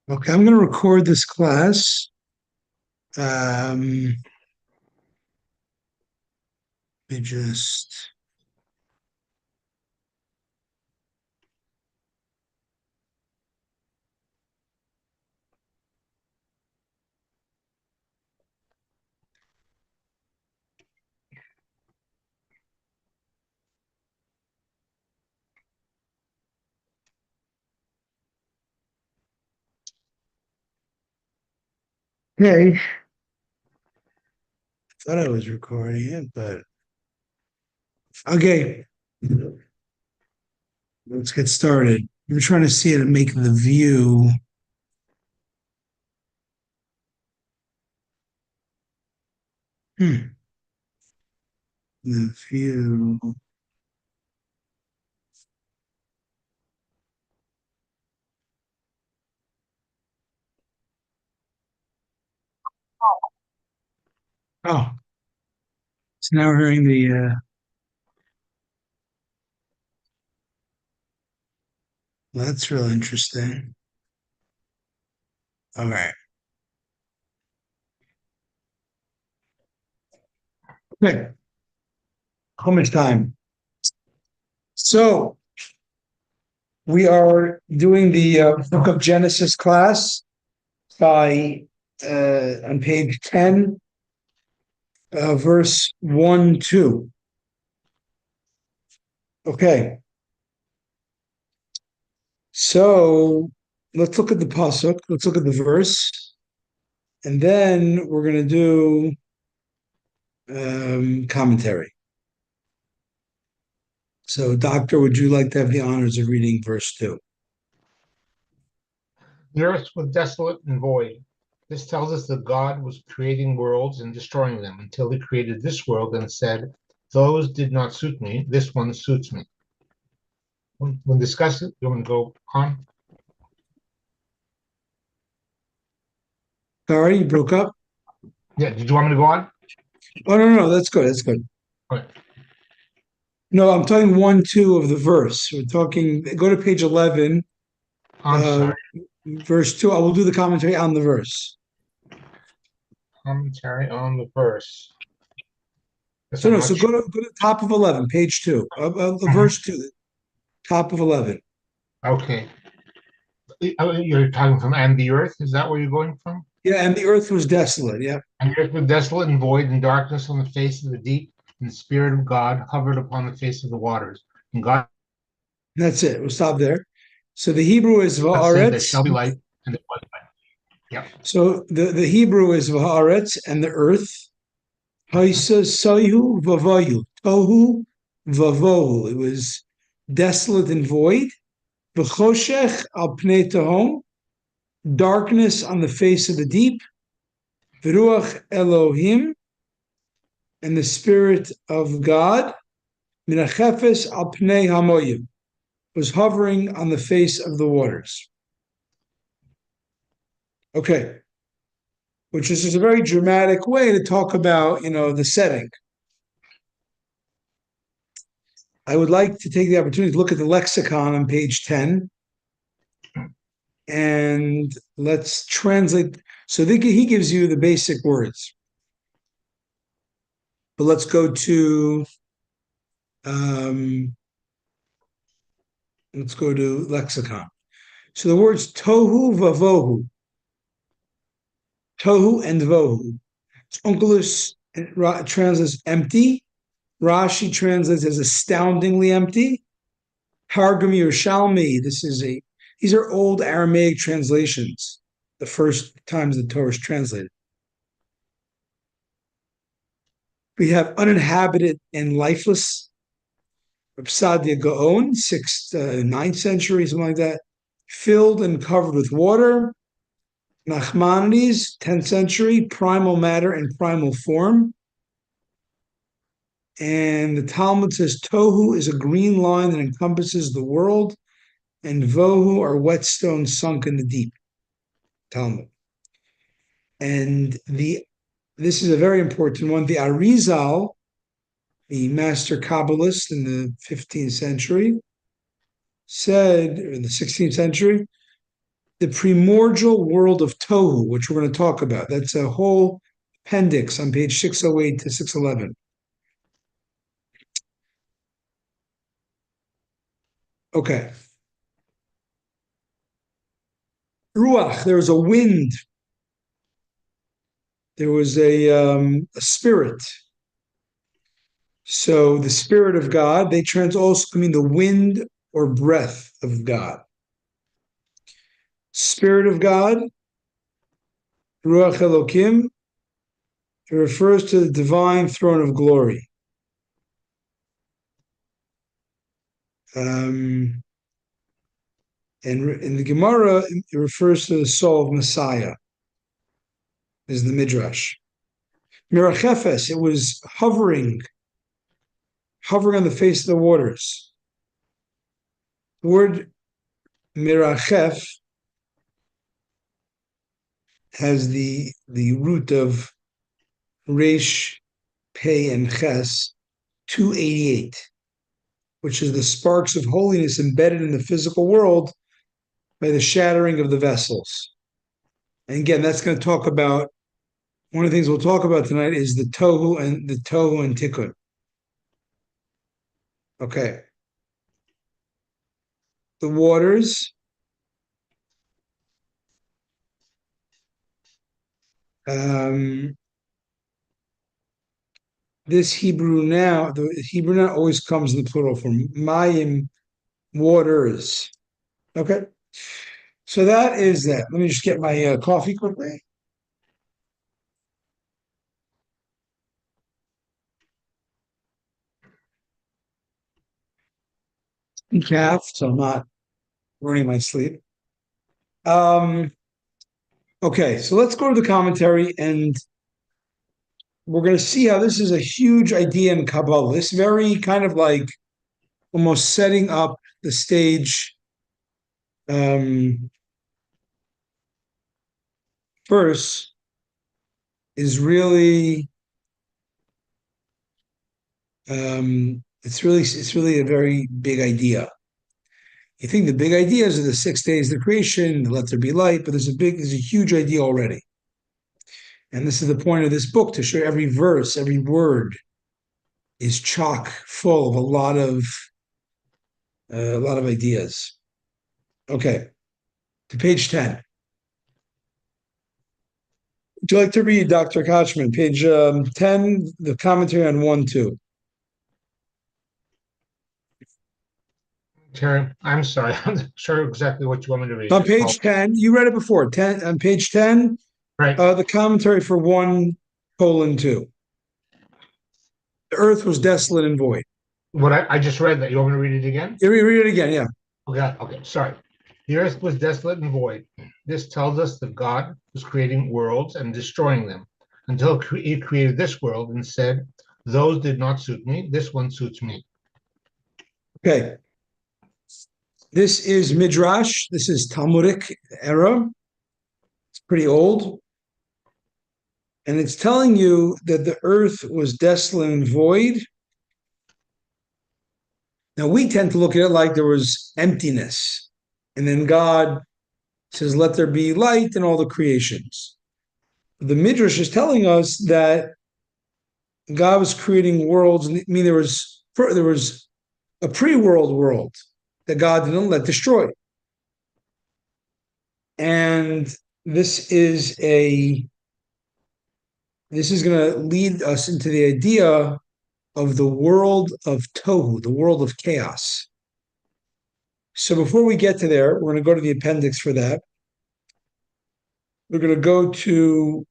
Okay, I'm going to record this class. Let me just. Okay, thought I was recording it, but okay, let's get started. I'm trying to see how to make the view. Hmm, the view. Oh, so now we're hearing the. Well, that's real interesting. All right. Okay. How much time? So we are doing the Book of Genesis class by on page 10, verse 1, 2. Okay, so let's look at the pasuk. Let's look at the verse, and then we're going to do commentary. So, Doctor, would you like to have the honors of reading verse 2? The earth was desolate and void. This tells us that God was creating worlds and destroying them until he created this world and said, those did not suit me, this one suits me. When discuss it, you want to go on? Sorry, you broke up. Yeah, did you want me to go on? Oh, no, no, that's good. That's good. Okay. No, I'm talking 1, 2 of the verse. We're talking, go to page 11, I'm uh, sorry. verse 2. I will do the commentary on the verse. Commentary on the verse. Yes, So, I'm no, not so sure. go to the top of 11, page 2, verse 2, top of 11. Okay. You're talking from and the earth? Is that where you're going from? Yeah, and the earth was desolate. Yeah. And the earth was desolate and void, and darkness on the face of the deep, and the Spirit of God hovered upon the face of the waters. And God That's it. We'll stop there. So the Hebrew is said, there va'aretz. shall be light, and it was light. Yeah. So the Hebrew is va'aretz and the earth. Haisa sayu vavayu. Tohu vavohu. It was desolate and void. V'choshech al pnei tehom. Darkness on the face of the deep. V'ruach Elohim. And the spirit of God. Minachefes al pnei hamoyim. Was hovering on the face of the waters. Okay, which is just a very dramatic way to talk about, the setting. I would like to take the opportunity to look at the lexicon on page 10 and let's translate. So he gives you the basic words, but let's go to um, lexicon. So the words tohu vavohu, tohu and vohu. Onkelos translates empty. Rashi translates as astoundingly empty. Targum Yerushalmi. These are old Aramaic translations. The first times the Torah is translated. We have uninhabited and lifeless. Sadia Gaon, 9th century, something like that. Filled and covered with water. Nachmanides, 10th century, primal matter and primal form. And the Talmud says Tohu is a green line that encompasses the world, and Vohu are whetstones sunk in the deep. Talmud. And this is a very important one. The Arizal, the master Kabbalist in the 15th century, said, or in the 16th century, the primordial world of Tohu, which we're going to talk about. That's a whole appendix on page 608 to 611. Okay. Ruach, there was a wind. There was a spirit. So the spirit of God, they also mean the wind or breath of God. Spirit of God, Ruach Elokim, it refers to the divine throne of glory. And in the Gemara, it refers to the soul of Messiah, is the Midrash. Mirachefes, it was hovering on the face of the waters. The word mirachef has the root of resh, pei, and ches, 288, which is the sparks of holiness embedded in the physical world by the shattering of the vessels. And again, that's going to talk about, one of the things we'll talk about tonight is the tohu and tikkun. Okay. The waters. This Hebrew now, the Hebrew now always comes in the plural form. Mayim, waters. Okay. So that is that. Let me just get my coffee quickly. Decaf, so I'm not ruining my sleep. Okay, so let's go to the commentary, and we're going to see how this is a huge idea in Kabbalah. This very kind of like almost setting up the stage. Verse is really, it's really a very big idea. You think the big ideas are the 6 days of the creation, let there be light, but there's a huge idea already. And this is the point of this book, to show every verse, every word is chock full of a lot of ideas. Okay, to page 10. Would you like to read, Dr. Kochman, page 10, the commentary on 1-2? Terry, I'm sorry. I'm not sure exactly what you want me to read. On page 10, you read it before. On page 10, right. The commentary for 1:2. The earth was desolate and void. What I just read that. You want me to read it again? Yeah, read it again, yeah. Okay, sorry. The earth was desolate and void. This tells us that God was creating worlds and destroying them until he created this world and said, those did not suit me. This one suits me. Okay. This is Midrash. This is Talmudic era. It's pretty old. And it's telling you that the earth was desolate and void. Now, we tend to look at it like there was emptiness. And then God says, let there be light in all the creations. The Midrash is telling us that God was creating worlds. I mean, there was a pre-world world that God didn't let destroy. And this is going to lead us into the idea of the world of tohu, the world of chaos. So before we get to there, we're going to go to the appendix for that. We're going to go to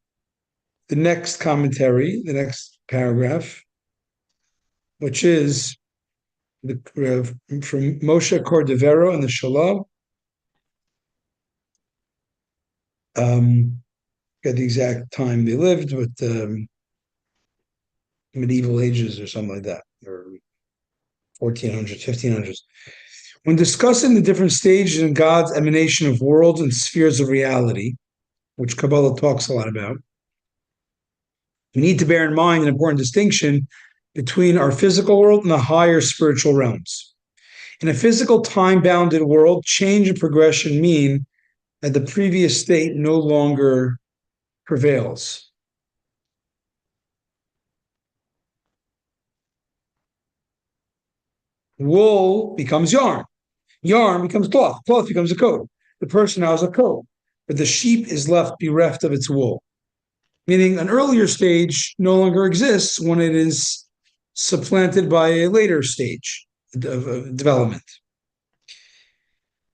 the next commentary, the next paragraph, which is from Moshe Cordovero and the Shalom. Got the exact time they lived, but medieval ages or something like that, or 1400s, 1500s. When discussing the different stages in God's emanation of worlds and spheres of reality, which Kabbalah talks a lot about, we need to bear in mind an important distinction between our physical world and the higher spiritual realms. In a physical, time-bounded world, change and progression mean the previous state no longer prevails. Wool becomes yarn. Yarn becomes cloth. Cloth becomes a coat. The person now has a coat, but the sheep is left bereft of its wool. Meaning an earlier stage no longer exists when it is supplanted by a later stage of development.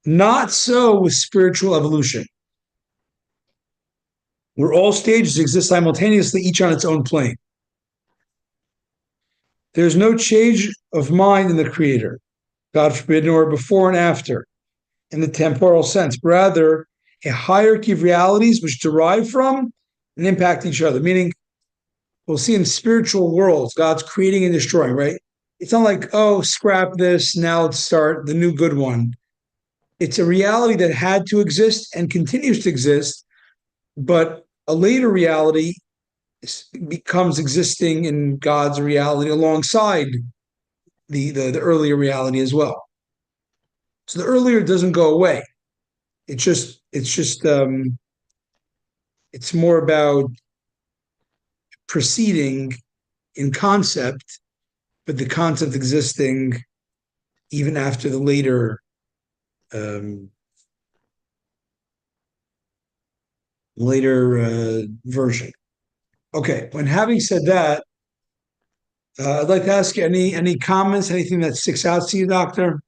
Not so with spiritual evolution, where all stages exist simultaneously, each on its own plane. There's no change of mind in the Creator, God forbid, nor before and after, in the temporal sense. Rather, a hierarchy of realities which derive from and impact each other. Meaning, we'll see in spiritual worlds, God's creating and destroying, right? It's not like, oh, scrap this, now let's start the new good one. It's a reality that had to exist and continues to exist, but a later reality becomes existing in God's reality alongside the earlier reality as well. So the earlier doesn't go away. It's more about proceeding in concept, but the concept existing even after the later version. Okay, when having said that, I'd like to ask you any comments, anything that sticks out to you, Doctor?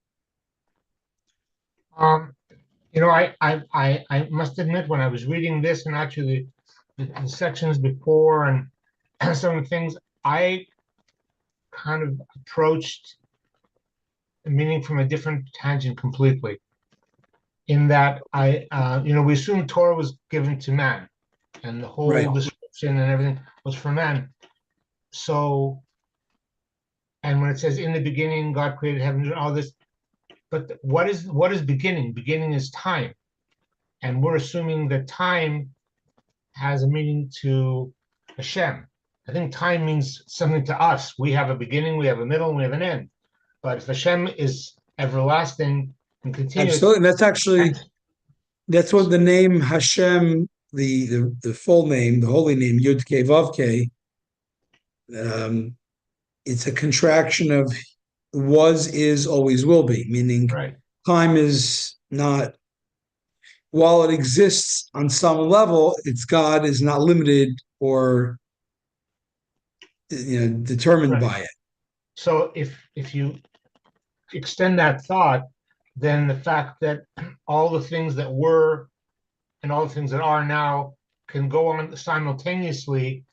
I must admit, when I was reading this and actually the sections before and some of the things, I kind of approached the meaning from a different tangent completely. In that we assume Torah was given to man, and the whole description and everything was for man. So, and when it says in the beginning, God created heaven and all this, but what is beginning? Beginning is time, and we're assuming that time has a meaning to Hashem. I think time means something to us. We have a beginning, we have a middle, and we have an end. But if Hashem is everlasting and continuous, absolutely, and that's what the name Hashem, the full name, the holy name Yud Kei Vav Kei. It's a contraction of was, is, always will be, meaning time is not, while it exists on some level, its God is not limited or determined by it. So if you extend that thought, then the fact that all the things that were and all the things that are now can go on simultaneously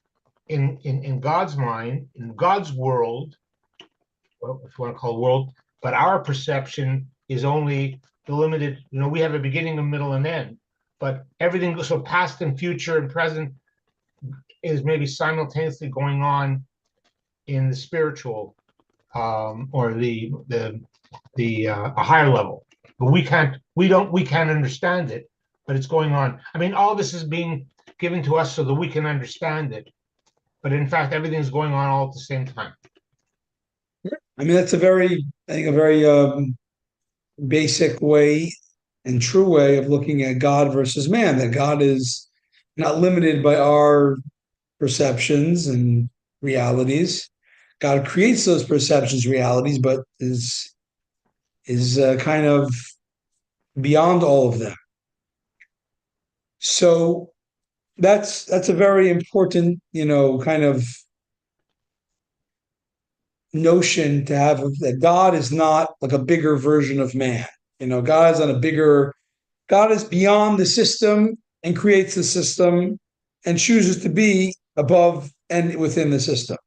in God's mind, in God's world, well, if you want to call it world, but our perception is only the limited, we have a beginning, a middle, and end. But everything, so past and future and present is maybe simultaneously going on in the spiritual or a higher level. But we can't understand it, but it's going on. I mean, all this is being given to us so that we can understand it. But in fact, everything's going on all at the same time. I mean, that's a very basic way and true way of looking at God versus man, that God is not limited by our perceptions and realities. God creates those perceptions, realities, but is kind of beyond all of them. So that's a very important, kind of notion to have, that God is not like a bigger version of man. God is beyond the system and creates the system and chooses to be above and within the system,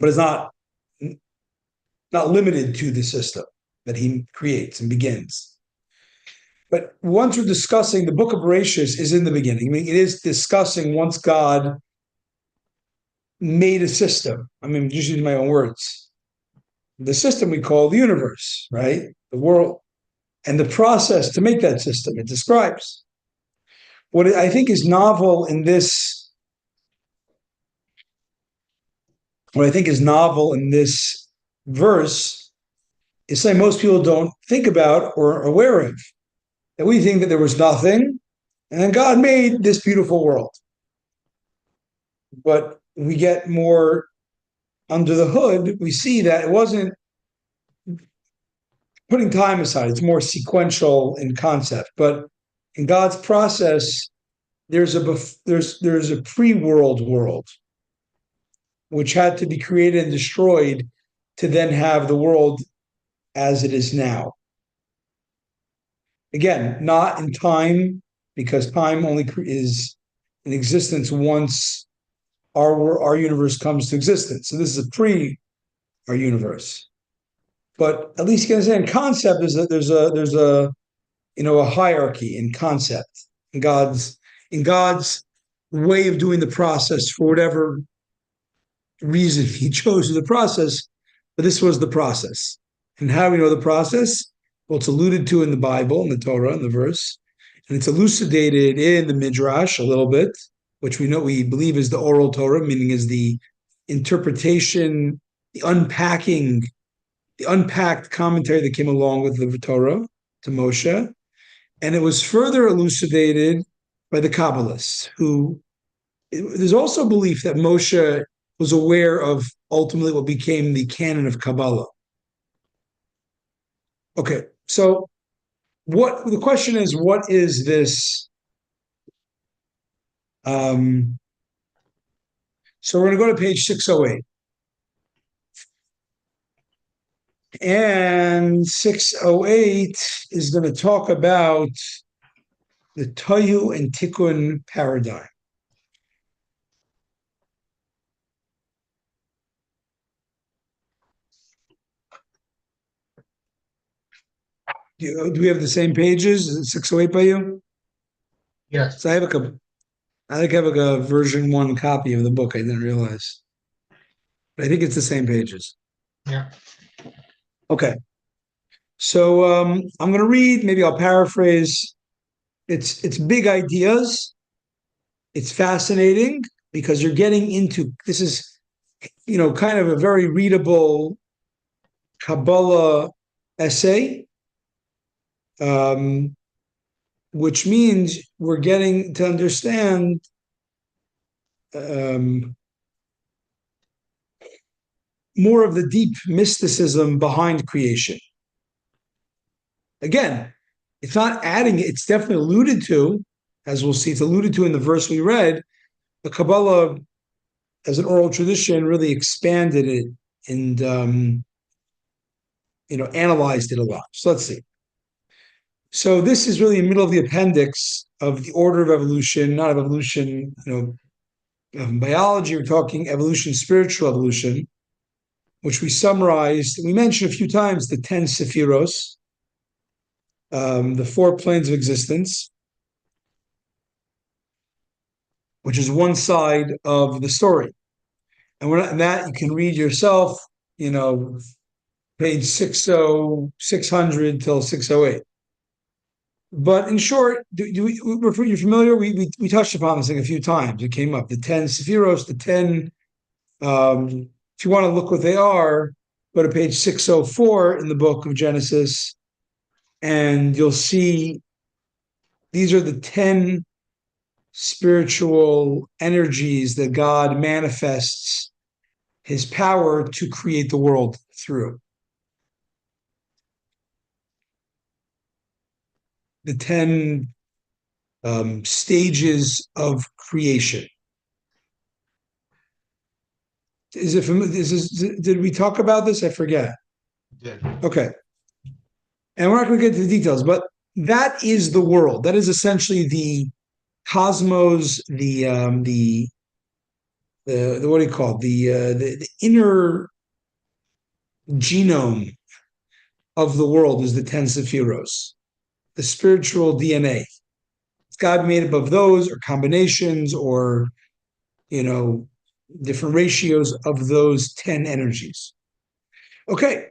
but is not limited to the system that he creates and begins. But once we're discussing, the book of Bereshit is in the beginning. I mean, it is discussing once God made a system. I mean, just using my own words. The system we call the universe, right? The world. And the process to make that system, it describes. What I think is novel in this verse is something most people don't think about or are aware of. that we think that there was nothing, and then God made this beautiful world. But we get more under the hood, we see that it wasn't putting time aside, it's more sequential in concept. But in God's process, there's a pre-world world, which had to be created and destroyed to then have the world as it is now. Again, not in time, because time only is in existence once our universe comes to existence. So this is a pre our universe. But at least you can understand concept is that there's a a hierarchy in concept in God's way of doing the process for whatever reason he chose the process, but this was the process. And how do we know the process? Well, it's alluded to in the Bible, in the Torah, in the verse, and it's elucidated in the Midrash a little bit, which we believe is the oral Torah, meaning is the interpretation, the unpacking, the unpacked commentary that came along with the Torah to Moshe. And it was further elucidated by the Kabbalists, there's also a belief that Moshe was aware of ultimately what became the canon of Kabbalah. Okay, so the question is, what is this? So we're going to go to page 608. And 608 is going to talk about the Tohu and Tikkun paradigm. Do we have the same pages? Is it 608 by you? Yes. So I have a version 1 copy of the book. I didn't realize. But I think it's the same pages. Yeah. Okay. So I'm going to read, maybe I'll paraphrase. It's big ideas. It's fascinating because you're getting into, this is, kind of a very readable Kabbalah essay, which means we're getting to understand more of the deep mysticism behind creation. Again, it's not adding, it's definitely alluded to, as we'll see, it's alluded to in the verse we read. The Kabbalah, as an oral tradition, really expanded it and analyzed it a lot. So let's see. So this is really in the middle of the appendix of the order of evolution, not of evolution, of biology. We're talking evolution, spiritual evolution, which we summarized. We mentioned a few times the 10 sephiros, the 4 planes of existence, which is one side of the story. And that you can read yourself, page 600 till 608. But in short, you're familiar? We touched upon this thing a few times. It came up, the 10 sephiros, the 10, if you want to look what they are, go to page 604 in the book of Genesis, and you'll see these are the 10 spiritual energies that God manifests his power to create the world through. The 10 stages of creation. Did we talk about this? I forget. Yeah. Okay. And we're not going to get into the details, but that is the world. That is essentially the cosmos, the what do you call it? The inner genome of the world is the 10 sephiros, the spiritual DNA. It's God made up of those, or combinations, or different ratios of those 10 energies. Okay,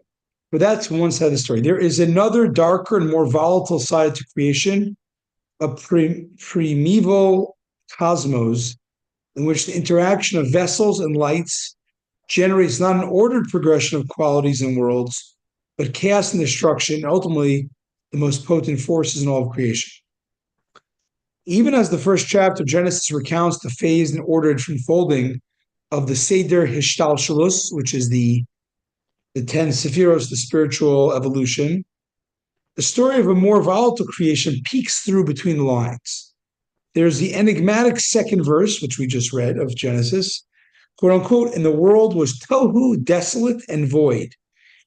but that's one side of the story. There is another darker and more volatile side to creation, a primeval cosmos in which the interaction of vessels and lights generates not an ordered progression of qualities and worlds, but chaos and destruction, ultimately the most potent forces in all of creation. Even as the first chapter of Genesis recounts the phased and ordered unfolding of the Seder Hishtalshalus, which is the 10 Sephiros, the spiritual evolution, the story of a more volatile creation peeks through between the lines. There's the enigmatic second verse, which we just read of Genesis, quote unquote, and the world was tohu, desolate and void,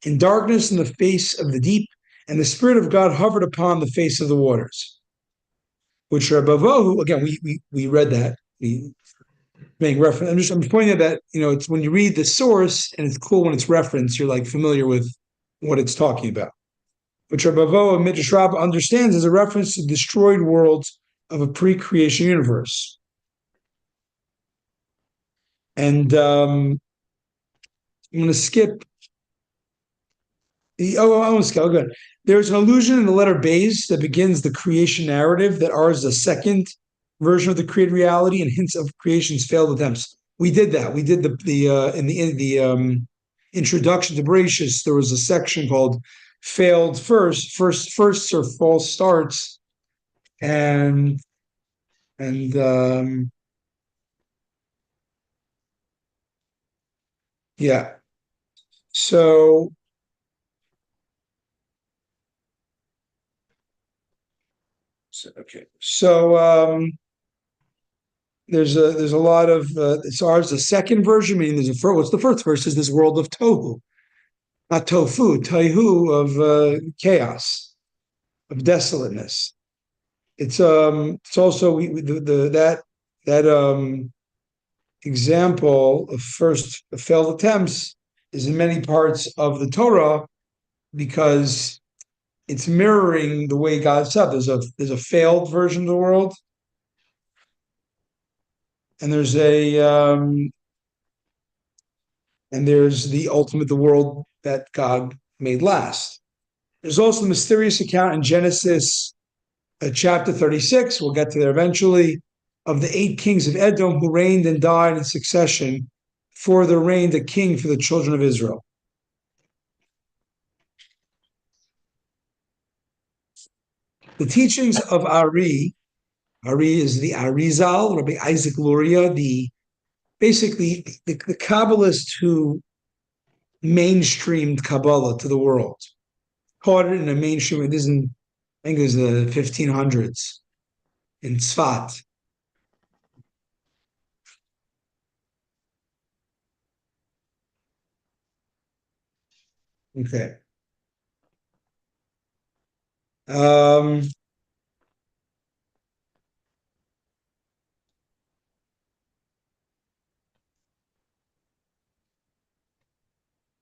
in darkness in the face of the deep, and the Spirit of God hovered upon the face of the waters. Which are Bavohu, again, we read that. We make reference. I'm pointing out that, it's when you read the source, and it's cool when it's referenced, you're like familiar with what it's talking about. Which Rabbi Midrash Rabbah understands as a reference to destroyed worlds of a pre-creation universe. And I'm going to skip. I want to skip. Good. There's an allusion in the letter Beis that begins the creation narrative that ours is a second version of the created reality and hints of creation's failed attempts. We did that. We did in the introduction to Bereshis. There was a section called "Failed Firsts" or false starts, and yeah. So okay. So there's a lot of it's ours. The second version, meaning there's a first. What's the first verse? Is this world of tohu, not tofu, tohu of chaos, of desolateness. It's also that example of first failed attempts is in many parts of the Torah because it's mirroring the way God said. There's a failed version of the world, and there's the ultimate, the world that God made last. There's also the mysterious account in Genesis chapter 36, we'll get to there eventually, of the 8 kings of Edom who reigned and died in succession, for there reigned a king for the children of Israel. The teachings of Ari is the Arizal, Rabbi Isaac Luria, basically the Kabbalist who mainstreamed Kabbalah to the world, caught it in a mainstream. It isn't. I think it was the 1500s in Tzfat. Okay.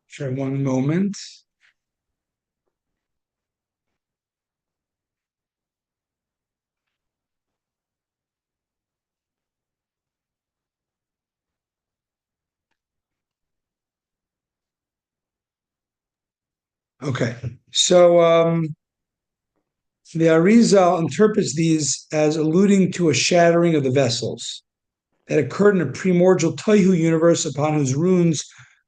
Sure, one moment. Okay. So the Arizal interprets these as alluding to a shattering of the vessels that occurred in a primordial Tohu universe upon whose ruins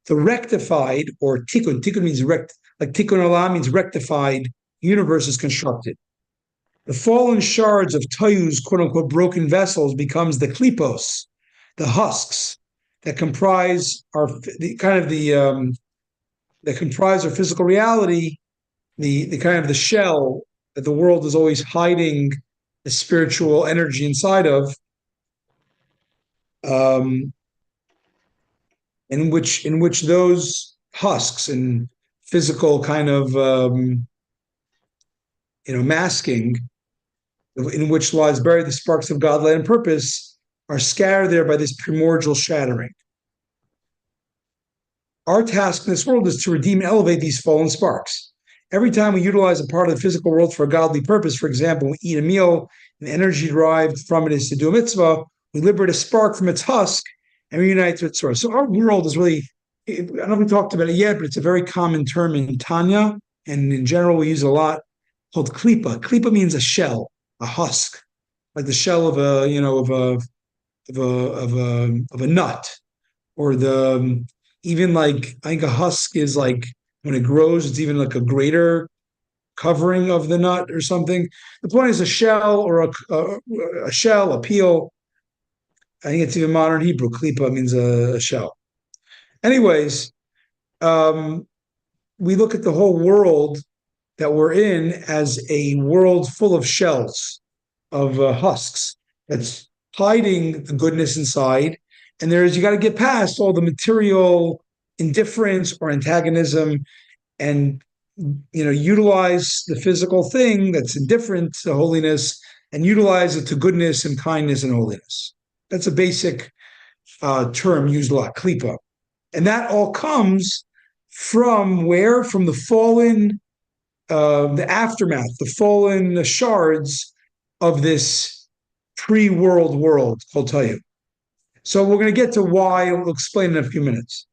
the rectified, or tikkun means like tikkun olam means rectified, universe is constructed. The fallen shards of Tohu's quote unquote broken vessels becomes the klipos, the husks that comprise that comprise our physical reality, the kind of the shell that the world is always hiding the spiritual energy inside of, in which those husks and physical kind of masking, in which lies buried the sparks of God, light, and purpose, are scattered there by this primordial shattering. Our task in this world is to redeem and elevate these fallen sparks. Every time we utilize a part of the physical world for a godly purpose, for example, we eat a meal, and the energy derived from it is to do a mitzvah, we liberate a spark from its husk and reunite to its source. So our world is really, I don't know if we talked about it yet, but it's a very common term in Tanya, and in general we use it a lot, called klipa. Klipa means a shell, a husk, like the shell of a nut, or even like, I think a husk is like when it grows, it's even like a greater covering of the nut or something. The point is a shell or a shell, a peel. I think it's even modern Hebrew. Klipa means a shell. Anyways, we look at the whole world that we're in as a world full of shells, of husks, that's hiding the goodness inside. And you got to get past all the material indifference or antagonism and utilize the physical thing that's indifferent to holiness and utilize it to goodness and kindness and holiness. That's a basic term used a lot, klipa. And that all comes from where? From the fallen, the aftermath, the fallen shards of this pre-world world called Tayu. So we're going to get to why, we'll explain in a few minutes.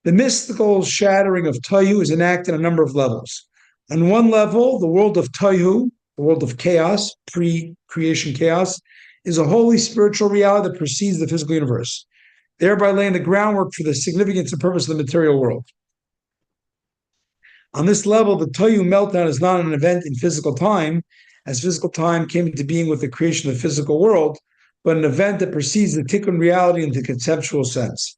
The mystical shattering of Tayu is enacted on a number of levels. On one level, the world of Tayu, the world of chaos, pre-creation chaos, is a holy spiritual reality that precedes the physical universe, thereby laying the groundwork for the significance and purpose of the material world. On this level, the Tayu meltdown is not an event in physical time, as physical time came into being with the creation of the physical world, but an event that precedes the tikkun reality in the conceptual sense.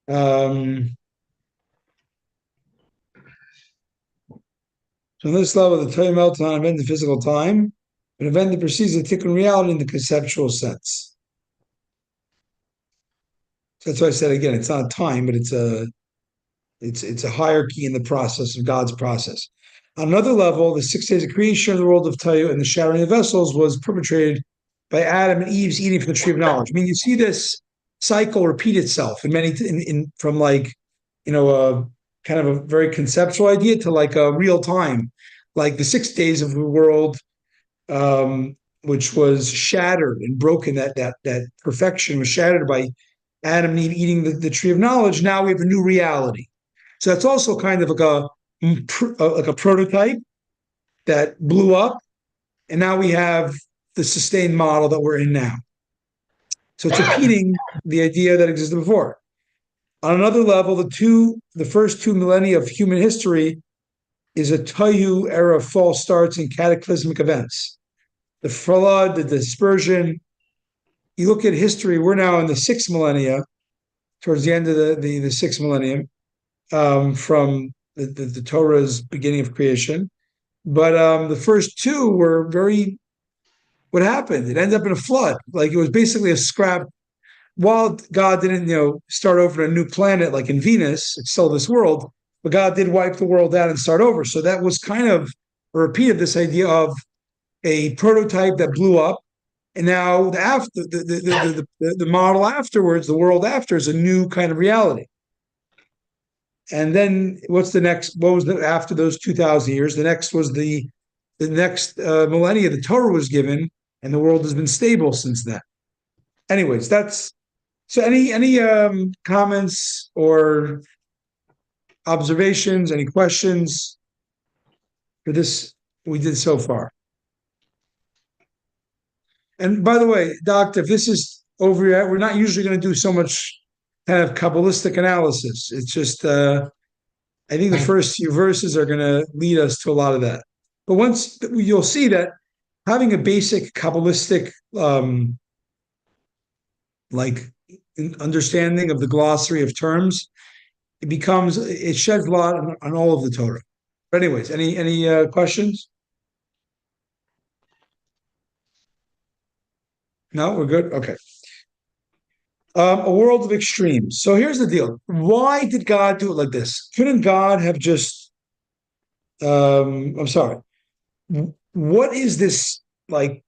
So on this level, the Tayu meltdown is an event in physical time, an event that precedes the tikkun reality in the conceptual sense. So that's why I said again, it's not time, but it's a hierarchy in the process of God's process. On another level, the 6 days of creation of the world of Tayu and the shattering of vessels was perpetrated by Adam and Eve's eating from the tree of knowledge. I mean, you see this cycle repeat itself from like, a kind of a very conceptual idea to like a real time, like the 6 days of the world, which was shattered and broken. That perfection was shattered by Adam and Eve eating the tree of knowledge. Now we have a new reality. So that's also kind of like a prototype that blew up, and now we have the sustained model that we're in now. So it's repeating the idea that existed before. On another level, the first 2 millennia of human history is a Tayu era of false starts and cataclysmic events. The flood, the dispersion. You look at history, we're now in the 6th millennia, towards the end of the 6th millennium, from the Torah's beginning of creation. But the first 2 were what happened? It ended up in a flood. Like it was basically a scrap. While God didn't, start over a new planet like in Venus, it's still this world, but God did wipe the world out and start over. So that was kind of a repeat of this idea of a prototype that blew up. And now the model afterwards, the world after, is a new kind of reality. And then what's the next? What was after those 2,000 years? The next was the next millennia. The Torah was given, and the world has been stable since then. Anyways, that's so. Any comments or observations? Any questions for this we did so far? And by the way, Doctor, if this is over yet, we're not usually going to do so much kind of Kabbalistic analysis. It's just, I think the first few verses are going to lead us to a lot of that. But once you'll see that having a basic Kabbalistic, like understanding of the glossary of terms, it sheds light on all of the Torah. But anyways, any questions? No, we're good. Okay. A world of extremes. So here's the deal. Why did God do it like this? Couldn't God have just, I'm sorry. What is this like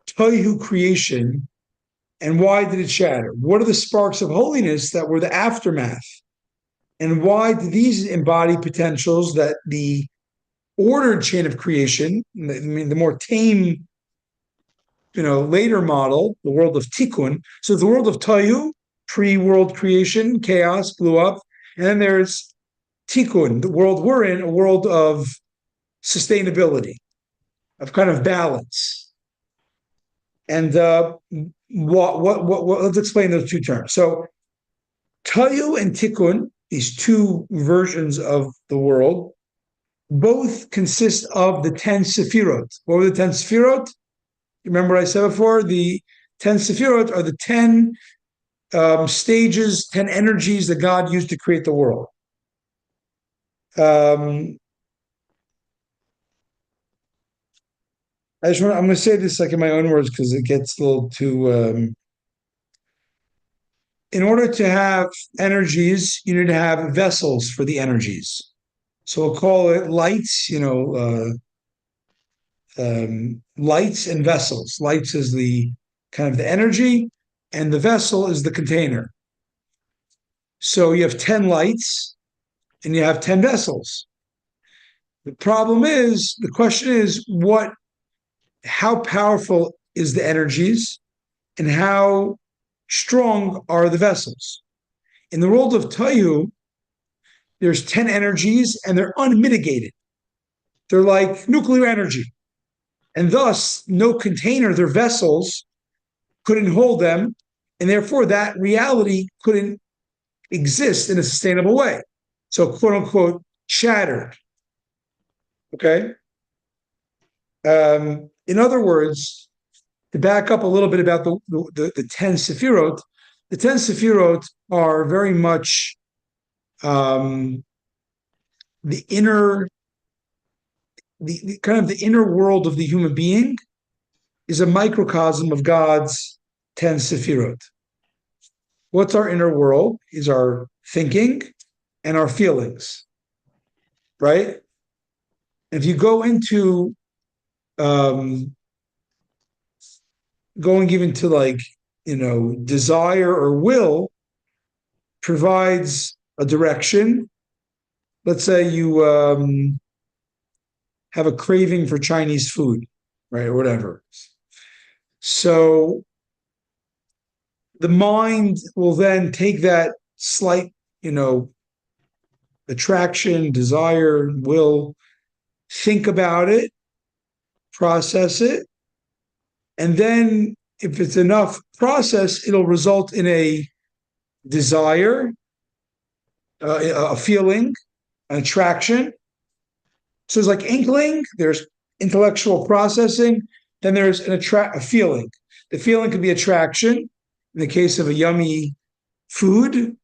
Tohu creation and why did it shatter? What are the sparks of holiness that were the aftermath? And why do these embody potentials that the ordered chain of creation, the more tame, later model, the world of Tikkun. So the world of Tayu, pre-world creation, chaos blew up. And then there's Tikkun, the world we're in, a world of sustainability, of kind of balance. And let's explain those two terms. So Tayu and Tikkun, these two versions of the world, both consist of the 10 Sefirot. What were the 10 Sefirot? Remember I said before, the 10 Sefirot are the 10 stages, 10 energies that God used to create the world. I'm going to say this like in my own words because it gets a little too. In order to have energies, you need to have vessels for the energies. So we'll call it lights, lights and vessels. Lights is the kind of the energy, and the vessel is the container. So you have 10 lights and you have 10 vessels. The question is, how powerful is the energies and how strong are the vessels? In the world of Tayu, there's 10 energies and they're unmitigated. They're like nuclear energy. And thus, no container, their vessels, couldn't hold them. And therefore, that reality couldn't exist in a sustainable way. So, quote unquote, shattered. Okay? In other words, to back up a little bit about the 10 Sefirot, the 10 Sefirot are very much the inner, the kind of the inner world of the human being is a microcosm of God's 10 Sefirot. What's our inner world? Is our thinking and our feelings, right? If you go into going even to desire or will provides a direction. Let's say you have a craving for Chinese food, right, or whatever. So the mind will then take that slight, attraction, desire, will, think about it, process it, and then if it's enough process, it'll result in a desire, a feeling, an attraction. So it's like inkling, there's intellectual processing, then there's a feeling. The feeling could be attraction in the case of a yummy food,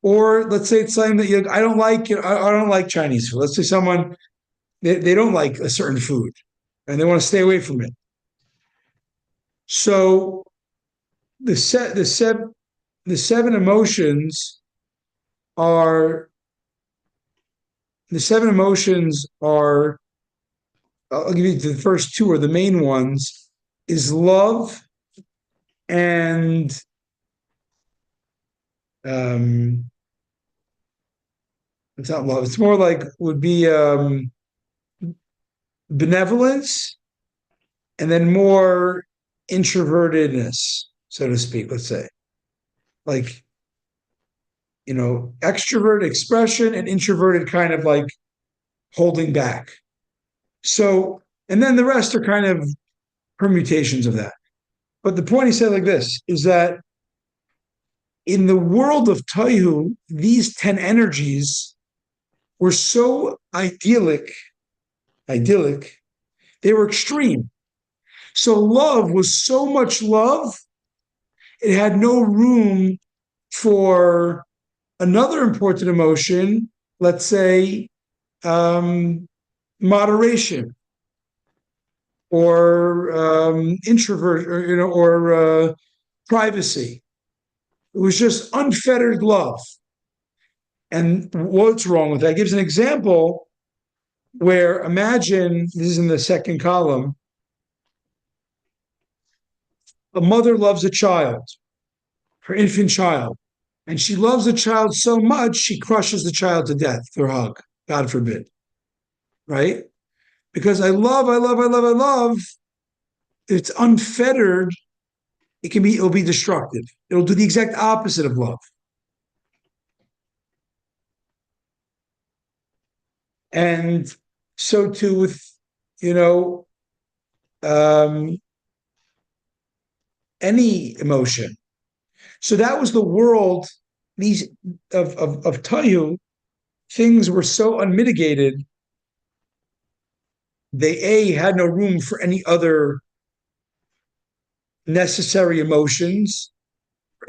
or let's say it's something that I don't like. I don't like Chinese food. Let's say someone they don't like a certain food, and they want to stay away from it. So the seven emotions are I'll give you the first two are the main ones is love and it's not love, it's more like would be benevolence and then more introvertedness, so to speak, let's say. Like, extrovert expression and introverted kind of like holding back. So, and then the rest are kind of permutations of that. But the point he said like this is that in the world of Taihu, these 10 energies were so idyllic, they were extreme. So love was so much love, it had no room for another important emotion, let's say moderation or introvert or privacy. It was just unfettered love. And what's wrong with that? It gives an example where imagine, this is in the second column, a mother loves a child, her infant child, and she loves the child so much she crushes the child to death with her hug, God forbid, right? Because I love, it's unfettered, it'll be destructive. It'll do the exact opposite of love. And so too with, any emotion. So that was the world. These of Tayu, things were so unmitigated. They had no room for any other necessary emotions,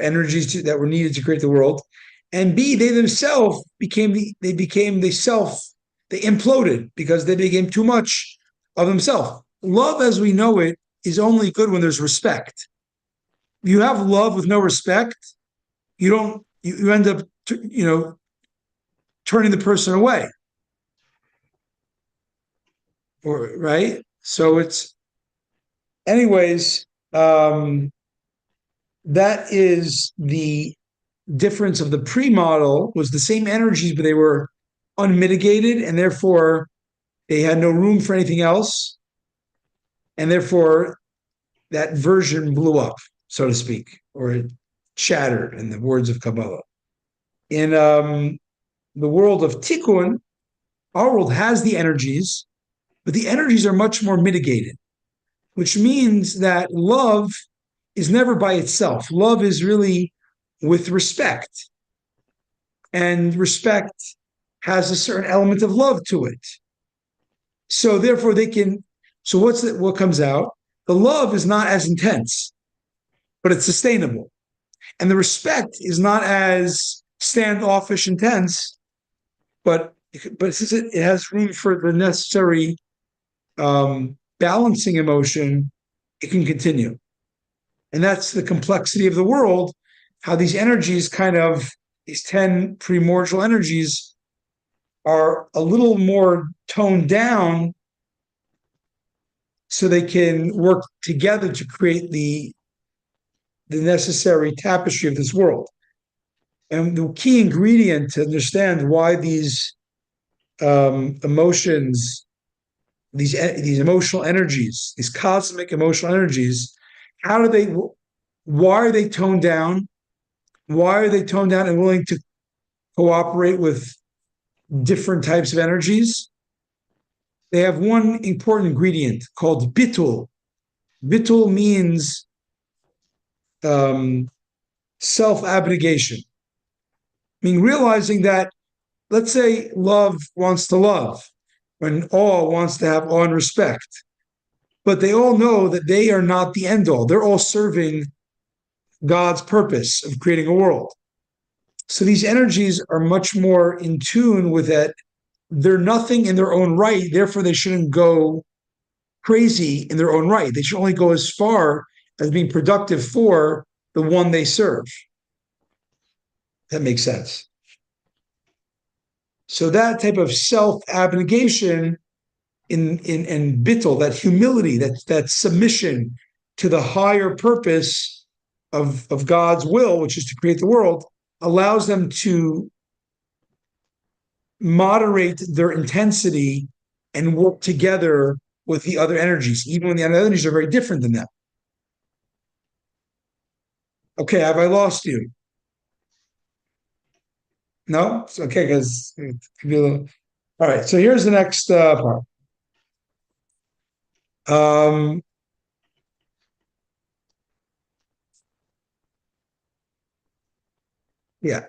energies that were needed to create the world, and B, they themselves they imploded because they became too much of themselves. Love, as we know it, is only good when there's respect. If you have love with no respect, you end up turning the person away, or right. So it's anyways. That is the difference of the pre-model. Was the same energies, but they were unmitigated, and therefore they had no room for anything else, and therefore that version blew up, so to speak, or it shattered, in the words of Kabbalah. In the world of Tikkun, our world has the energies, but the energies are much more mitigated, which means that love is never by itself. Love is really with respect. And respect has a certain element of love to it. So therefore what comes out? The love is not as intense, but it's sustainable. And the respect is not as standoffish intense, but since it has room for the necessary balancing emotion, it can continue. And that's the complexity of the world, how these energies these 10 primordial energies are a little more toned down so they can work together to create the necessary tapestry of this world. And the key ingredient to understand why these emotions, these emotional energies, these cosmic emotional energies, why are they toned down? Why are they toned down and willing to cooperate with different types of energies? They have one important ingredient called bitul. Bitul means self-abnegation. I mean, realizing that, let's say love wants to love, when awe wants to have awe and respect, but they all know that they are not the end all. They're all serving God's purpose of creating a world. So these energies are much more in tune with that. They're nothing in their own right, therefore they shouldn't go crazy in their own right. They should only go as far as being productive for the one they serve. That makes sense. So that type of self-abnegation in bittul, that humility, that submission to the higher purpose of God's will, which is to create the world, allows them to moderate their intensity and work together with the other energies, even when the other energies are very different than them. Okay, have I lost you? No? It's okay, because it could be a little... All right, so here's the next part. Yeah.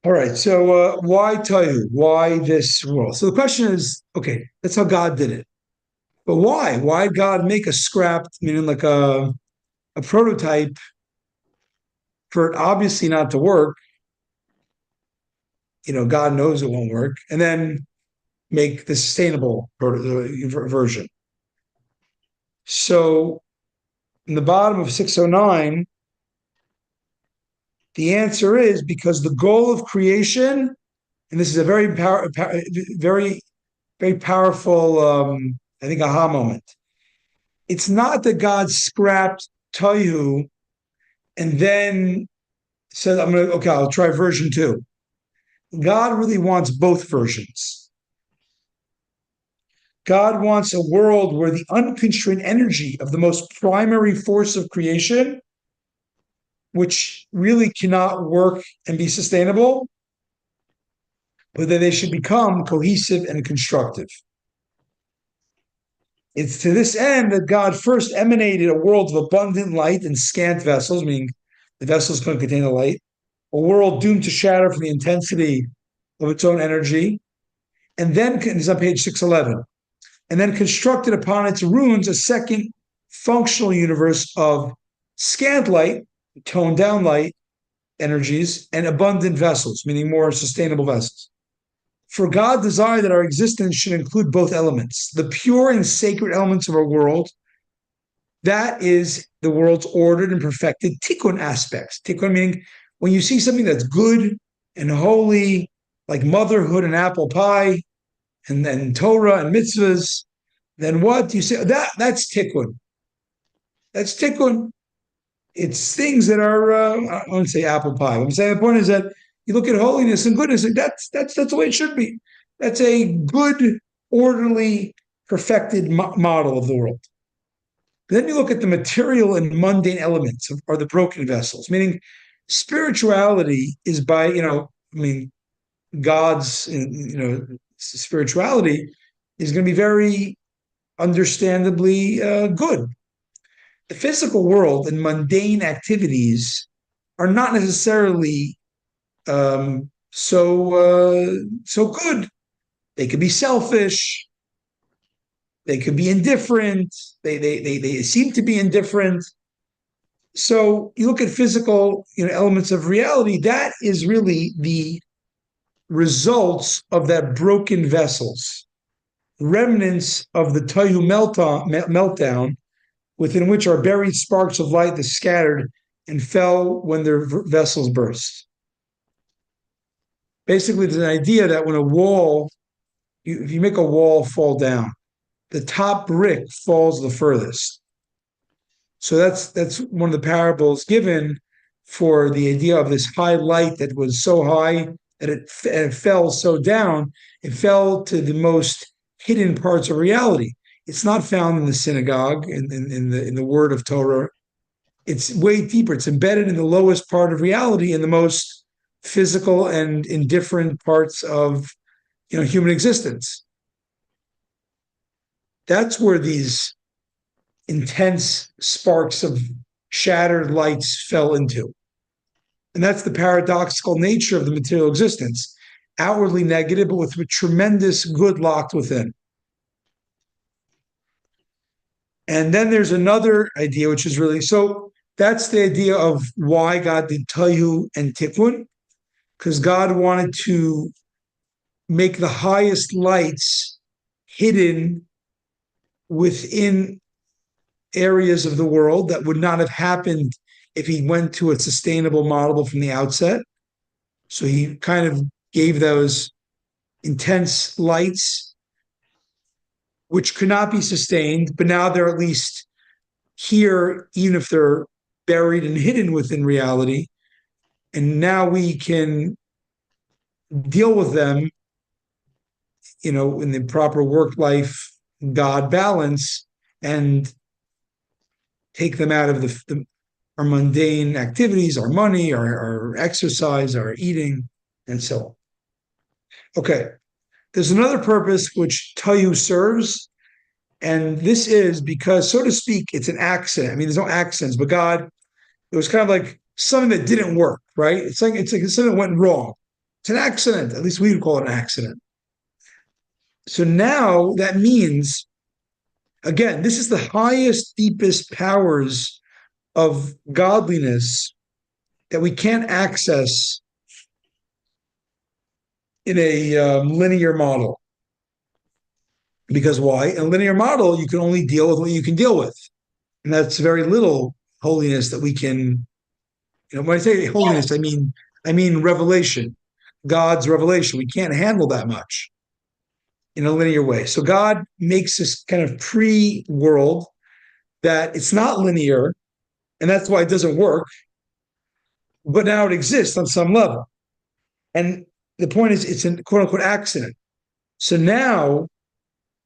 All right, so why Tayu? Why this world? So the question is, okay, that's how God did it. But why? Why did God make a scrapped, meaning like a prototype, for it obviously not to work? God knows it won't work, and then make the sustainable version. So in the bottom of 609, the answer is because the goal of creation, and this is a very very powerful, I think, aha moment. It's not that God scrapped Tohu and then said, I'll try version 2. God really wants both versions. God wants a world where the unconstrained energy of the most primary force of creation, which really cannot work and be sustainable, but that they should become cohesive and constructive. It's to this end that God first emanated a world of abundant light and scant vessels, meaning the vessels couldn't contain the light, a world doomed to shatter from the intensity of its own energy, and then, it's on page 611, and then constructed upon its ruins a second functional universe of scant light, toned down light energies, and abundant vessels, meaning more sustainable vessels. For God desired that our existence should include both elements, the pure and sacred elements of our world. That is the world's ordered and perfected tikkun aspects. Tikkun meaning when you see something that's good and holy, like motherhood and apple pie, and then Torah and mitzvahs, then what do you say? That's tikkun. That's tikkun. It's things that are I won't say apple pie. What I'm saying the point is that you look at holiness and goodness, and that's the way it should be. That's a good, orderly, perfected model of the world. Then you look at the material and mundane elements or the broken vessels, meaning spirituality is by, God's, spirituality is going to be very understandably good. The physical world and mundane activities are not necessarily so good. They could be selfish. They could be indifferent. They seem to be indifferent. So you look at physical, elements of reality. That is really the results of that broken vessels, remnants of the Tohu meltdown, within which are buried sparks of light that scattered and fell when their vessels burst. Basically, there's an idea that when a wall, if you make a wall fall down, the top brick falls the furthest. So that's one of the parables given for the idea of this high light that was so high that it fell so down. It fell to the most hidden parts of reality. It's not found in the synagogue, in the word of Torah. It's way deeper. It's embedded in the lowest part of reality, in the most physical and indifferent parts of human existence. That's where these intense sparks of shattered lights fell into. And that's the paradoxical nature of the material existence. Outwardly negative, but with tremendous good locked within. And then there's another idea, which is really, so that's the idea of why God did Tayu and Tikkun, because God wanted to make the highest lights hidden within areas of the world that would not have happened if he went to a sustainable model from the outset. So he kind of gave those intense lights, which could not be sustained, but now they're at least here, even if they're buried and hidden within reality. And now we can deal with them, in the proper work-life God balance and take them out of our mundane activities, our money, our exercise, our eating, and so on. Okay, there's another purpose which Tayu serves, and this is because, so to speak, it's an accident. I mean, there's no accidents, but God, it was kind of like something that didn't work, right? It's like something that went wrong. It's an accident. At least we would call it an accident. So now that means, again, this is the highest, deepest powers of godliness that we can't access in a linear model. Because why? In a linear model, you can only deal with what you can deal with. And that's very little holiness that we can, when I say holiness, I mean revelation, God's revelation. We can't handle that much in a linear way. So God makes this kind of pre-world that it's not linear, and that's why it doesn't work, but now it exists on some level. And the point is, it's a quote-unquote accident. So now,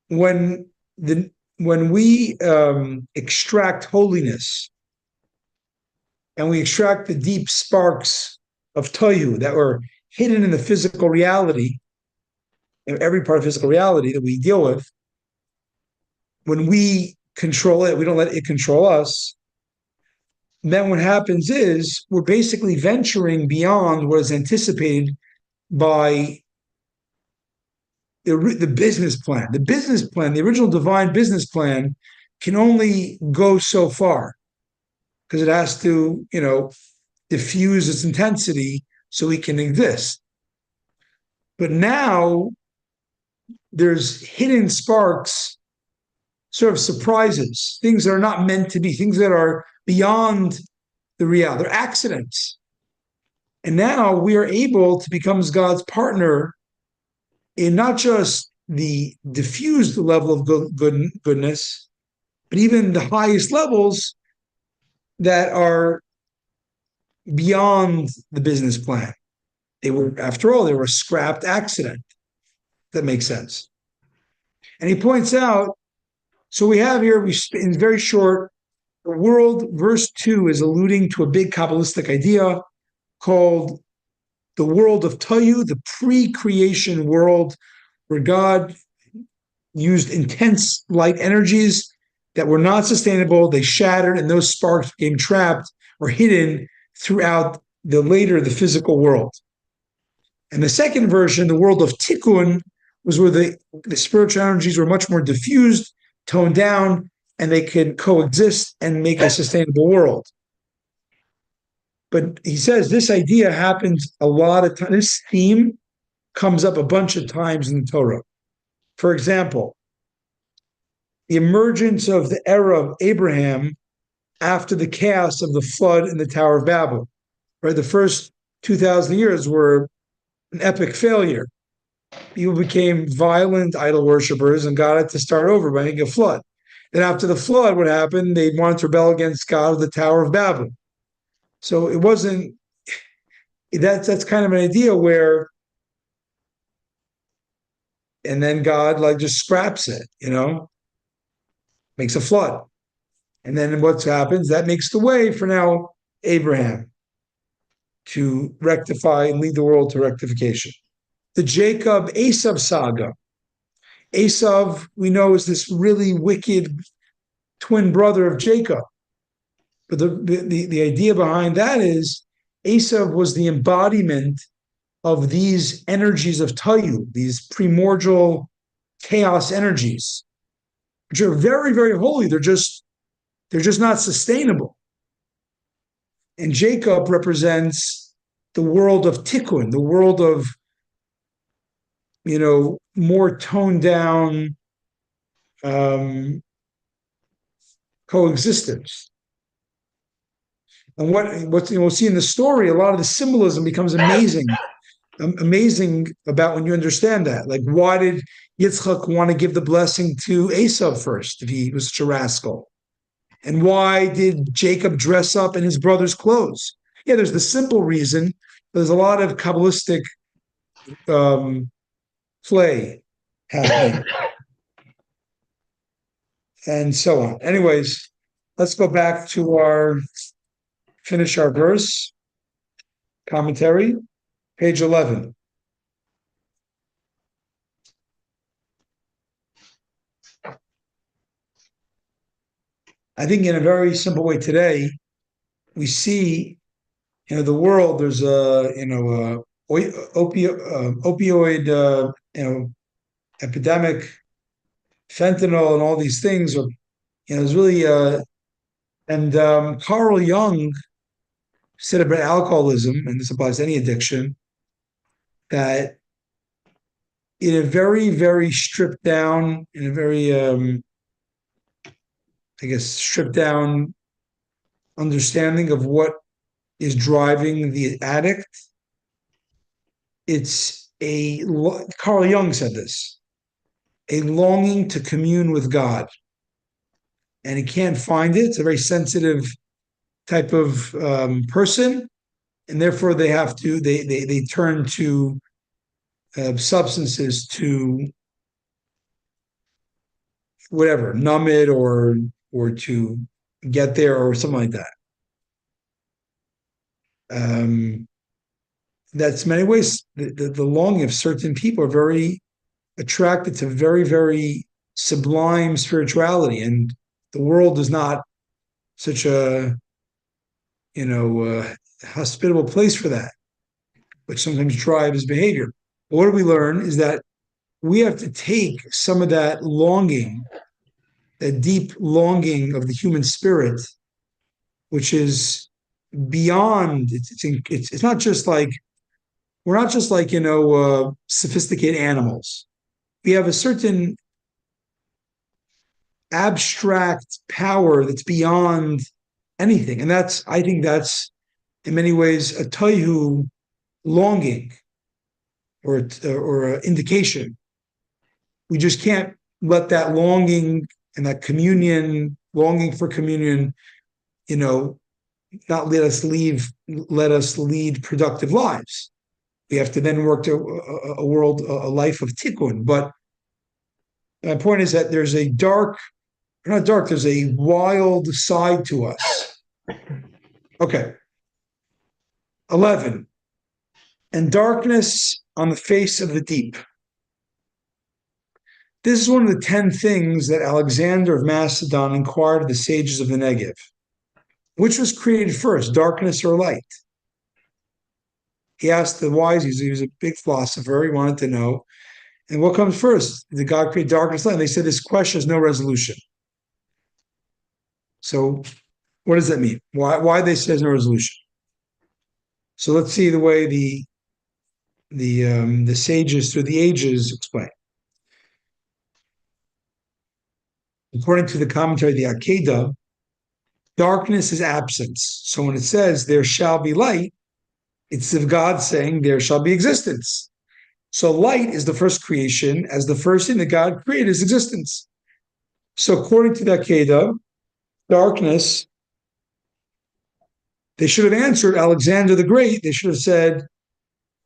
when we extract holiness and we extract the deep sparks of Tohu that were hidden in the physical reality, every part of physical reality that we deal with, when we control it, we don't let it control us. Then what happens is we're basically venturing beyond what is anticipated by the business plan. The business plan, the original divine business plan, can only go so far because it has to, diffuse its intensity so we can exist. But now there's hidden sparks, sort of surprises, things that are not meant to be, things that are beyond the reality. They're accidents. And now we are able to become God's partner in not just the diffused level of goodness, but even the highest levels that are beyond the business plan. They were, after all, they were a scrapped accident. That makes sense. And he points out, so we have here, in very short, the world, verse 2 is alluding to a big Kabbalistic idea called the world of Tayu, the pre-creation world, where God used intense light energies that were not sustainable. They shattered, and those sparks became trapped or hidden throughout the physical world. And the second version, the world of Tikkun, was where the spiritual energies were much more diffused, toned down, and they could coexist and make a sustainable world. But he says this idea happens a lot of times. This theme comes up a bunch of times in the Torah. For example, the emergence of the era of Abraham after the chaos of the flood in the Tower of Babel. Right, the first 2,000 years were an epic failure. People became violent idol worshippers and God had to start over by making a flood. Then after the flood, what happened? They wanted to rebel against God of the Tower of Babel. So it wasn't, that's kind of an idea where, and then God just scraps it, makes a flood. And then what happens? That makes the way for now Abraham to rectify and lead the world to rectification. The Jacob Esav saga. Esav, we know, is this really wicked twin brother of Jacob. But the idea behind that is Esav was the embodiment of these energies of Tayu, these primordial chaos energies, which are very, very holy. They're just not sustainable. And Jacob represents the world of Tikkun, the world of, more toned down coexistence. And what we'll see in the story, a lot of the symbolism becomes amazing about when you understand that. Like, why did Yitzchak want to give the blessing to Esav first if he was such a rascal? And why did Jacob dress up in his brother's clothes? Yeah, there's the simple reason. There's a lot of Kabbalistic play happening. And so on. Anyways, let's go back to finish our verse. Commentary, page 11. I think in a very simple way today, we see, the world, there's opioid, epidemic, fentanyl, and all these things are, there's really, Carl Jung said about alcoholism, and this applies to any addiction, that in a very, very stripped down, in a very, stripped down understanding of what is driving the addict, Carl Jung said this, a longing to commune with God. And he can't find it. It's a very sensitive type of person. And therefore they have to, they turn to substances to whatever, numb it or to get there or something like that. That's many ways the longing of certain people are very attracted to very, very sublime spirituality, and the world is not such a hospitable place for that, which sometimes drives behavior. But what do we learn is that we have to take some of that longing, that deep longing of the human spirit, which is beyond. It's not just like we're not just like sophisticated animals. We have a certain abstract power that's beyond anything, and I think that's in many ways a toihu longing or an indication. We just can't let that longing and that communion, longing for communion, you know, not let us lead productive lives. We have to then work to a life of tikkun. But my point is that there's a not dark, there's a wild side to us. Okay. 11. And darkness on the face of the deep. This is one of the 10 things that Alexander of Macedon inquired of the sages of the Negev. Which was created first, darkness or light? He asked the wise, he was a big philosopher, he wanted to know. And what comes first? Did God create darkness or light? And they said this question has no resolution. So what does that mean? Why they say there's no resolution? So let's see the way the sages through the ages explain. According to the commentary of the Akedah, darkness is absence. So when it says there shall be light, it's of God saying there shall be existence. So light is the first creation, as the first thing that God created is existence. So according to the Akedah, darkness, they should have answered Alexander the Great. They should have said,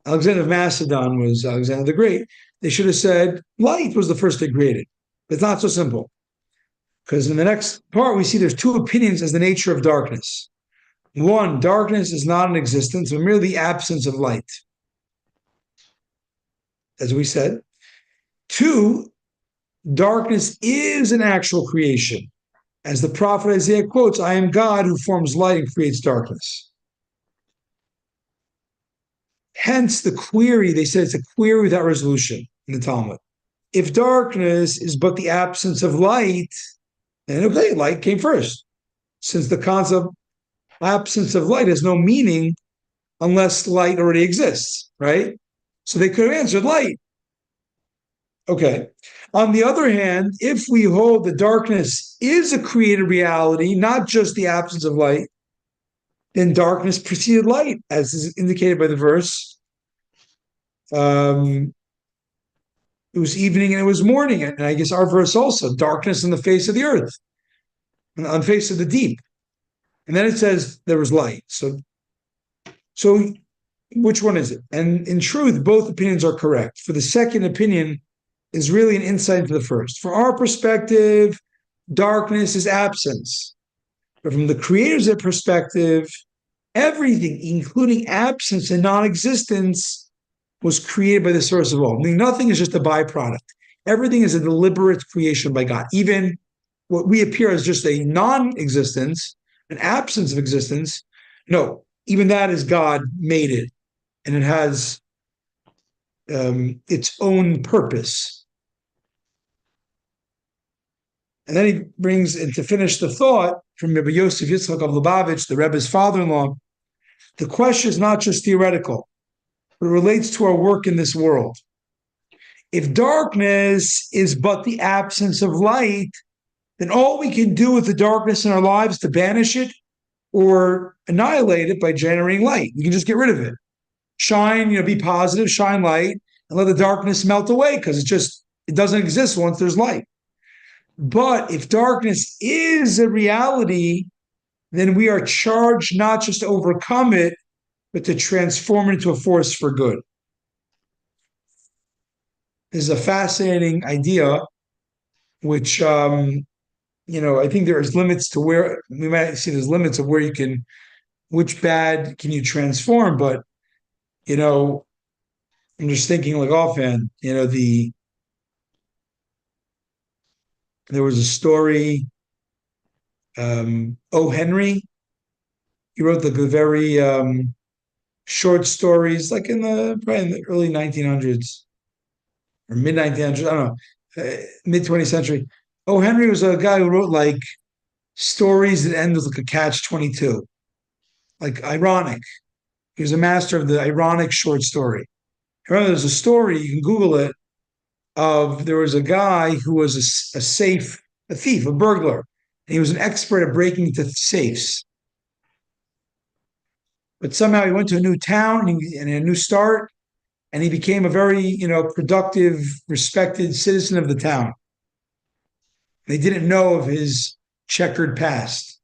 Alexander of Macedon was Alexander the Great. They should have said light was the first thing created. But it's not so simple. Because in the next part, we see there's two opinions as the nature of darkness. One, darkness is not an existence, but merely the absence of light, as we said. Two, darkness is an actual creation. As the prophet Isaiah quotes, I am God who forms light and creates darkness. Hence the query, they said it's a query without resolution in the Talmud. If darkness is but the absence of light, then okay, light came first. Since the concept absence of light has no meaning unless light already exists, right? So they could have answered light. Okay. On the other hand, if we hold that darkness is a created reality, not just the absence of light, then darkness preceded light, as is indicated by the verse. It was evening and it was morning. And I guess our verse also, darkness on the face of the earth, on the face of the deep. And then it says there was light. So which one is it? And in truth, both opinions are correct. For the second opinion is really an insight into the first. For our perspective, darkness is absence. But from the creator's perspective, everything, including absence and non-existence, was created by the source of all. I mean, nothing is just a byproduct. Everything is a deliberate creation by God. Even what we appear as just a non-existence, an absence of existence, no, even that is God made it. And it has its own purpose. And then he brings, and to finish the thought, from Rabbi Yosef Yitzchak of Lubavitch, the Rebbe's father-in-law, the question is not just theoretical, but it relates to our work in this world. If darkness is but the absence of light, then all we can do with the darkness in our lives to banish it or annihilate it by generating light. We can just get rid of it. Shine, be positive, shine light, and let the darkness melt away, because it doesn't exist once there's light. But if darkness is a reality, then we are charged not just to overcome it, but to transform it into a force for good. This is a fascinating idea, which, I think there is limits to where, we might see there's limits of where which bad can you transform, but, I'm just thinking like offhand, There was a story, O. Henry. He wrote the very short stories, like probably in the early 1900s or mid 1900s. I don't know, mid 20th century. O. Henry was a guy who wrote like stories that end with like a catch 22, like ironic. He was a master of the ironic short story. I remember there's a story, you can Google it, of there was a guy who was a thief, a burglar. And he was an expert at breaking into safes. But somehow he went to a new town and a new start, and he became a very, productive, respected citizen of the town. They didn't know of his checkered past.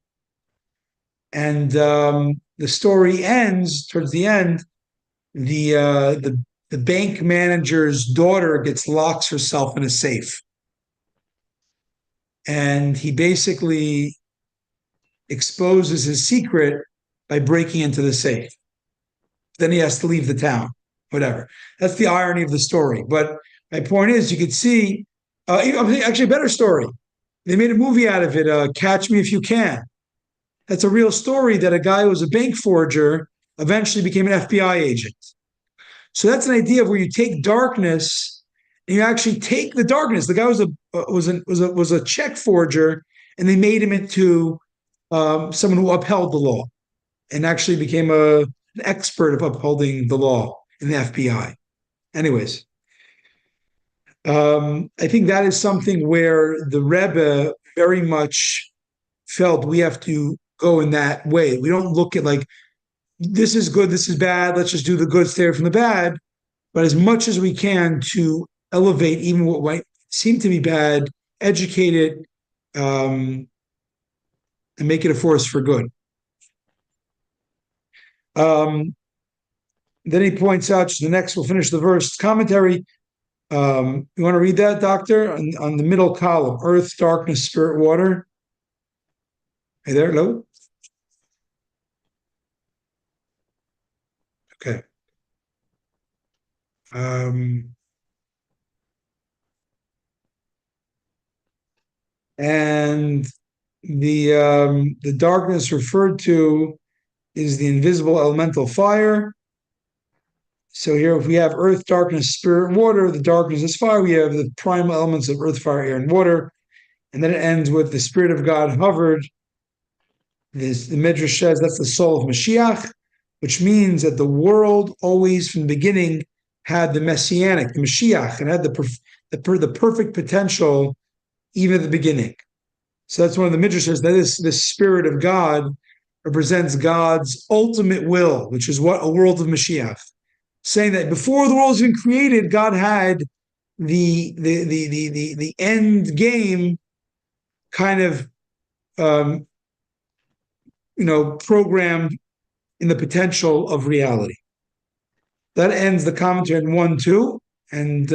And the story ends towards the end. The bank manager's daughter locks herself in a safe, and he basically exposes his secret by breaking into the safe. Then he has to leave the town. Whatever. That's the irony of the story. But my point is, you could see actually a better story. They made a movie out of it. Catch Me If You Can. That's a real story that a guy who was a bank forger eventually became an FBI agent. So that's an idea of where you take darkness and you actually take the darkness. The guy was a check forger, and they made him into someone who upheld the law and actually became an expert of upholding the law in the FBI. Anyways, I think that is something where the Rebbe very much felt we have to go in that way. We don't look at like, this is good, this is bad, let's just do the good, stay away from the bad. But as much as we can to elevate even what might seem to be bad, educate it, and make it a force for good. Then he points out, the next, we'll finish the verse commentary. You want to read that, Doctor? On the middle column, earth, darkness, spirit, water. Hey there, hello? Okay. And the darkness referred to is the invisible elemental fire. So here, if we have earth, darkness, spirit, and water, the darkness is fire. We have the primal elements of earth, fire, air, and water. And then it ends with the Spirit of God hovered. The Midrash says that's the soul of Mashiach, which means that the world always from the beginning had the Messianic, the Mashiach, and had the perfect potential even at the beginning. So that's one of the Midrashes, that this Spirit of God represents God's ultimate will, which is what a world of Mashiach. Saying that before the world was even created, God had the end game kind of programmed in the potential of reality. That ends the commentary in 1-2, and